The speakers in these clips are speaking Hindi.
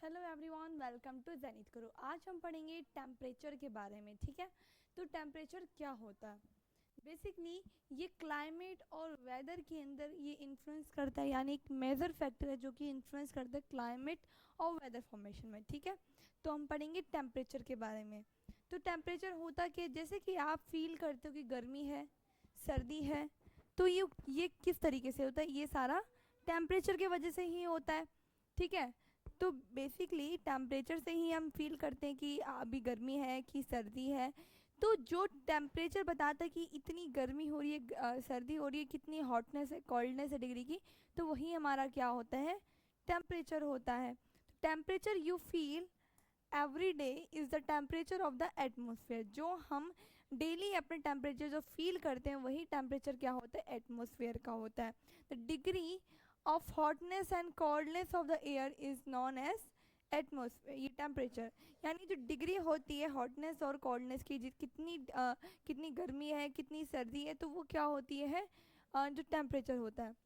Hello everyone, welcome to Zenith करो। आज हम पढ़ेंगे टेम्परेचर के बारे में। ठीक है, तो टेम्परेचर क्या होता है? बेसिकली ये क्लाइमेट और वेदर के अंदर ये इन्फ्लुएंस करता है, यानी एक मेजर फैक्टर है जो कि इन्फ्लुएंस करता है क्लाइमेट और वेदर फॉर्मेशन में। ठीक है, तो हम पढ़ेंगे टेम्परेचर के बारे में। तो टेम्परेचर होता कि जैसे कि आप फील करते हो कि गर्मी है, सर्दी है, तो ये किस तरीके से होता है? ये सारा टेम्परेचर के वजह से ही होता है। ठीक है, तो बेसिकली टेम्परेचर से ही हम फील करते हैं कि अभी गर्मी है कि सर्दी है। तो जो टेम्परेचर बताता है कि इतनी गर्मी हो रही है, सर्दी हो रही है, कितनी हॉटनेस है, कोल्डनेस है डिग्री की, तो वही हमारा क्या होता है? टेम्परेचर होता है। Temperature you feel every day is the temperature of the atmosphere. जो हम डेली अपने टेम्परेचर जो फील करते हैं वही टेम्परेचर क्या होता है? एटमोसफेयर का होता है। The degree of hotness and coldness of the air is known as atmosphere. ये टेम्परेचर यानी जो डिग्री होती है हॉटनेस और कोल्डनेस की, कितनी गर्मी है, कितनी सर्दी है, तो वो क्या होती है? जो टेम्परेचर होता है।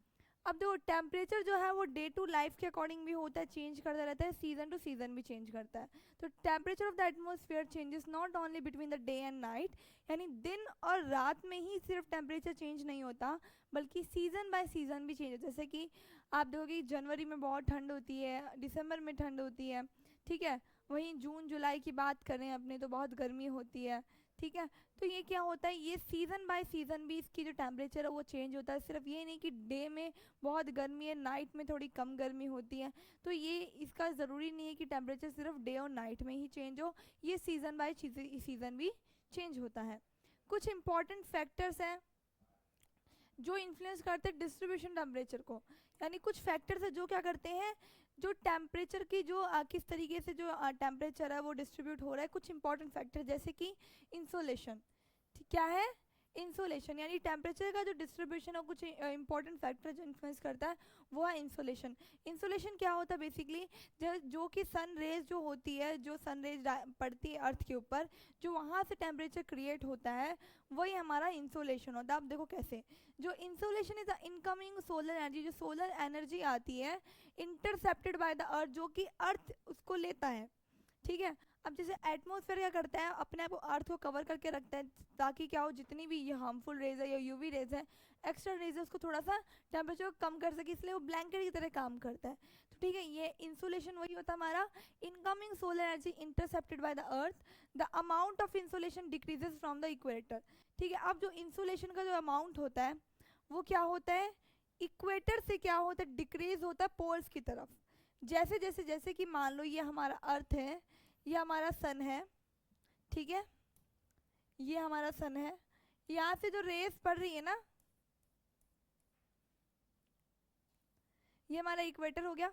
अब देखो, टेम्परेचर जो है वो डे टू लाइफ के अकॉर्डिंग भी होता है, चेंज करता रहता है, सीजन टू सीजन भी चेंज करता है। तो temperature of the atmosphere changes not only between the day and night, यानी दिन और रात में ही सिर्फ टेम्परेचर चेंज नहीं होता, बल्कि सीजन बाय सीजन भी चेंज होता है। जैसे कि आप देखोगे जनवरी में बहुत ठंड होती है, दिसंबर में ठंड होती है। ठीक है, वहीं जून जुलाई की बात करें अपने तो बहुत गर्मी होती है। ठीक है, तो ये क्या होता है? ये सीज़न बाय सीज़न भी इसकी जो टेम्परेचर है वो चेंज होता है। सिर्फ ये नहीं कि डे में बहुत गर्मी है, नाइट में थोड़ी कम गर्मी होती है। तो ये इसका ज़रूरी नहीं है कि टेम्परेचर सिर्फ डे और नाइट में ही चेंज हो, ये सीज़न बाय सीज़न भी चेंज होता है। कुछ इंपॉर्टेंट फैक्टर्स हैं जो इन्फ्लुएंस करते हैं डिस्ट्रीब्यूशन टेम्परेचर को, यानी कुछ फैक्टर्स है जो क्या करते हैं, जो टेम्परेचर की जो किस तरीके से जो टेम्परेचर है वो डिस्ट्रीब्यूट हो रहा है। कुछ इंपॉर्टेंट फैक्टर जैसे कि इंसोलेशन। क्या है? इंसोलेशन, यानी टेम्परेचर का जो डिस्ट्रीब्यूशन है, कुछ इंपॉर्टेंट फैक्टर जो इन्फ्लुएंस करता है वो है इंसोलेशन। इंसोलेशन क्या होता है? बेसिकली जो कि सन रेज जो होती है, जो सन रेज पड़ती है अर्थ के ऊपर, जो वहाँ से टेम्परेचर क्रिएट होता है, वही हमारा इंसोलेशन होता है। आप देखो कैसे, जो insolation is the incoming solar energy, जो सोलर एनर्जी आती है इंटरसेप्टेड बाय द अर्थ, जो कि अर्थ उसको लेता है। ठीक है, अब जैसे एटमॉस्फेयर क्या करता है, अपने आप को अर्थ को कवर करके रखता है, ताकि क्या हो, जितनी भी ये हार्मफुल रेज है या यूवी रेज है, एक्स्ट्रा रेज है, उसको थोड़ा सा टेम्परेचर को कम कर सके, इसलिए वो ब्लैंकेट की तरह काम करता है। तो ठीक है, ये इंसुलेशन वही होता है हमारा, incoming solar energy intercepted by the earth, the amount of insolation decreases from the equator. ठीक है, अब जो इंसुलेशन का जो अमाउंट होता है वो क्या होता है? इक्वेटर से क्या होता है? डिक्रीज होता है पोल्स की तरफ। जैसे जैसे जैसे कि मान लो ये हमारा अर्थ है, ये हमारा सन है। ठीक है, ये हमारा सन है, यहाँ से जो रेस पड़ रही है ना, ये हमारा इक्वेटर हो गया।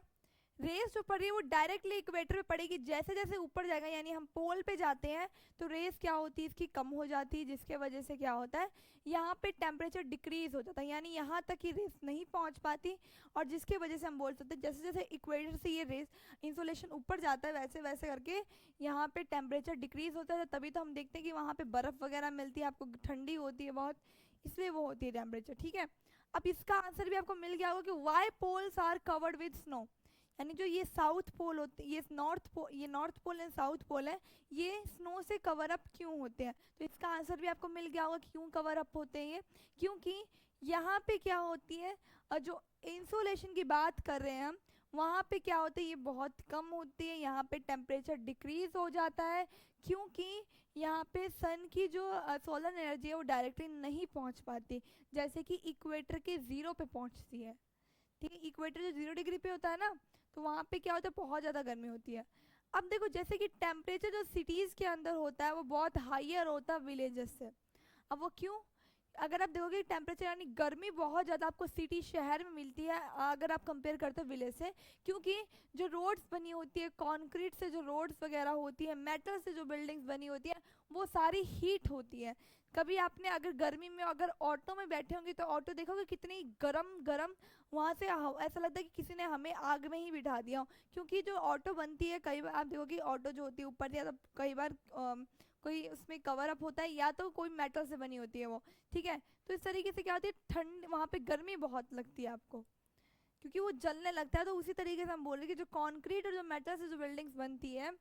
रेस जो पड़ रही है वो डायरेक्टली इक्वेटर पे पड़ेगी। जैसे जैसे ऊपर जाएगा, यानी हम पोल पे जाते हैं, तो रेस क्या होती है? इसकी कम हो जाती है, जिसके वजह से क्या होता है? यहाँ पे टेम्परेचर डिक्रीज हो जाता है, यानी यहाँ तक ही रेस नहीं पहुँच पाती, और जिसके वजह से हम बोल सकते हैं जैसे जैसे इक्वेटर से ये रेस इंसोलेशन ऊपर जाता है, वैसे वैसे करके यहाँ पे टेम्परेचर डिक्रीज होता है। तभी तो हम देखते हैं कि वहाँ पे बर्फ़ वगैरह मिलती है, आपको ठंडी होती है बहुत, इसलिए वो होती है टेम्परेचर। ठीक है, अब इसका आंसर भी आपको मिल गया होगा कि why poles are covered with snow, यानी जो ये साउथ पोल होते, ये north pole and south pole है, ये स्नो से कवर अप क्यों होते हैं? तो इसका आंसर भी आपको मिल गया होगा क्यों कवर अप होते हैं ये, क्योंकि यहाँ पे क्या होती है, जो इंसोलेशन की बात कर रहे हैं हम, वहाँ पे क्या होता है? ये बहुत कम होती है, यहाँ पे टेम्परेचर डिक्रीज हो जाता है, क्योंकि यहाँ पे सन की जो सोलर एनर्जी है वो डायरेक्टली नहीं पहुँच पाती, जैसे कि इक्वेटर के ज़ीरो पे पहुँचती है। ठीक है, इक्वेटर जो 0 डिग्री पे होता है ना, तो वहाँ पे क्या होता है? बहुत ज़्यादा गर्मी होती है। अब देखो, जैसे कि टेम्परेचर जो सिटीज़ के अंदर होता है वो बहुत हाइयर होता है विलेजेस से। अब वो क्यों? अगर आप देखोगे टेम्परेचर, यानी गर्मी बहुत ज़्यादा आपको सिटी शहर में मिलती है अगर आप कंपेयर करते हो विलेज से, क्योंकि जो रोड्स बनी होती है, कंक्रीट से जो रोड्स वगैरह होती है, मेटल से जो बिल्डिंग्स बनी होती है, वो सारी हीट होती है। कभी आपने अगर गर्मी में अगर ऑटो में बैठे होंगे तो ऑटो देखोगे कितनी गरम गरम, वहाँ से ऐसा लगता है कि किसी ने हमें आग में ही बिठा दिया हो, क्योंकि जो ऑटो बनती है, कई बार आप देखोगे ऑटो जो होती है ऊपर से, या तो कई बार कोई उसमें कवर अप होता है, या तो कोई मेटल से बनी होती है वो। ठीक है, तो इस तरीके से क्या होती है, ठंड, वहाँ पे गर्मी बहुत लगती है आपको। क्योंकि वो जलने लगता है। तो उसी तरीके से हम बोल रहे हैं कि जो कॉन्क्रीट और जो मेटल से जो बिल्डिंग्स बनती है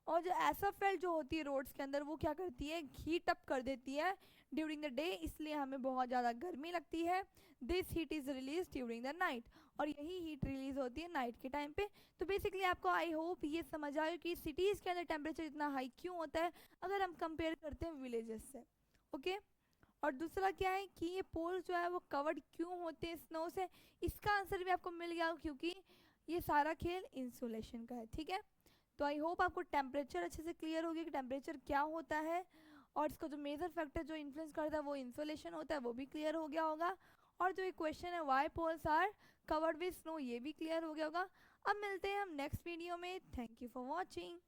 और जो एसोफेल्ट जो होती है रोड्स के अंदर, वो क्या करती है, हीट अप कर देती है ड्यूरिंग द डे, इसलिए हमें बहुत ज़्यादा गर्मी लगती है। This heat is release during the night, और यही हीट रिलीज होती है नाइट के टाइम पे। तो बेसिकली आपको आई होप ये समझ आए कि सिटीज़ के अंदर टेम्परेचर इतना हाई क्यों होता है अगर हम कंपेयर करते हैं विलेजेस से। ओके, और दूसरा क्या है कि ये पोल्स जो है वो कवर्ड क्यों होते हैं स्नो से, इसका आंसर भी आपको मिल गया, क्योंकि ये सारा खेल इंसुलेशन का है। ठीक है, तो आई होप आपको टेम्परेचर अच्छे से क्लियर हो गया कि टेम्परेचर क्या होता है, और इसका जो मेजर फैक्टर जो इन्फ्लुएंस करता है वो इंसुलेशन होता है, वो भी क्लियर हो गया होगा। और जो एक क्वेश्चन है why poles are covered with snow, ये भी क्लियर हो गया होगा। अब मिलते हैं हम नेक्स्ट वीडियो में। Thank you for watching.